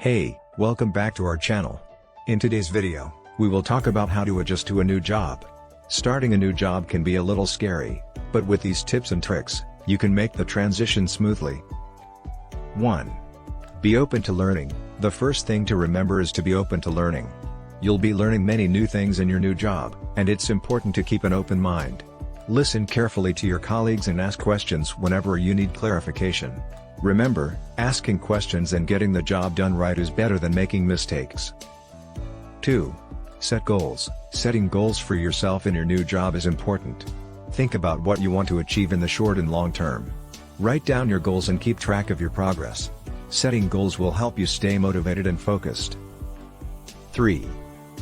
Hey, welcome back to our channel. In today's video, we will talk about how to adjust to a new job. Starting a new job can be a little scary, but with these tips and tricks, you can make the transition smoothly. 1. Be open to learning. The first thing to remember is to be open to learning. You'll be learning many new things in your new job, and it's important to keep an open mind. Listen carefully to your colleagues and ask questions whenever you need clarification. Remember, asking questions and getting the job done right is better than making mistakes. 2. Set goals. Setting goals for yourself in your new job is important. Think about what you want to achieve in the short and long term. Write down your goals and keep track of your progress. Setting goals will help you stay motivated and focused. 3.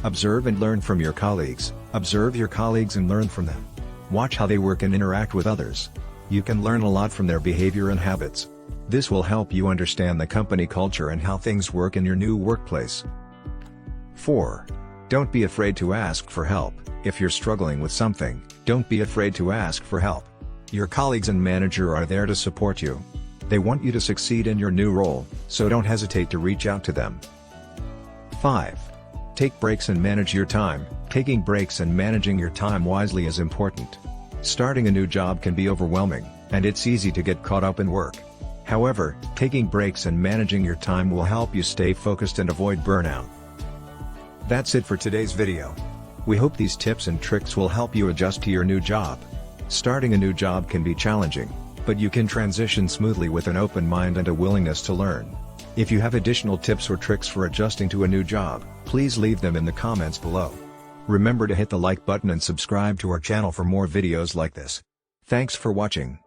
Observe and learn from your colleagues. Observe your colleagues and learn from them. Watch how they work and interact with others. You can learn a lot from their behavior and habits. This will help you understand the company culture and how things work in your new workplace. 4. Don't be afraid to ask for help. If you're struggling with something, don't be afraid to ask for help. Your colleagues and manager are there to support you. They want you to succeed in your new role, so don't hesitate to reach out to them. 5. Take breaks and manage your time. Taking breaks and managing your time wisely is important. Starting a new job can be overwhelming, and it's easy to get caught up in work. However, taking breaks and managing your time will help you stay focused and avoid burnout. That's it for today's video. We hope these tips and tricks will help you adjust to your new job. Starting a new job can be challenging, but you can transition smoothly with an open mind and a willingness to learn. If you have additional tips or tricks for adjusting to a new job, please leave them in the comments below. Remember to hit the like button and subscribe to our channel for more videos like this. Thanks for watching.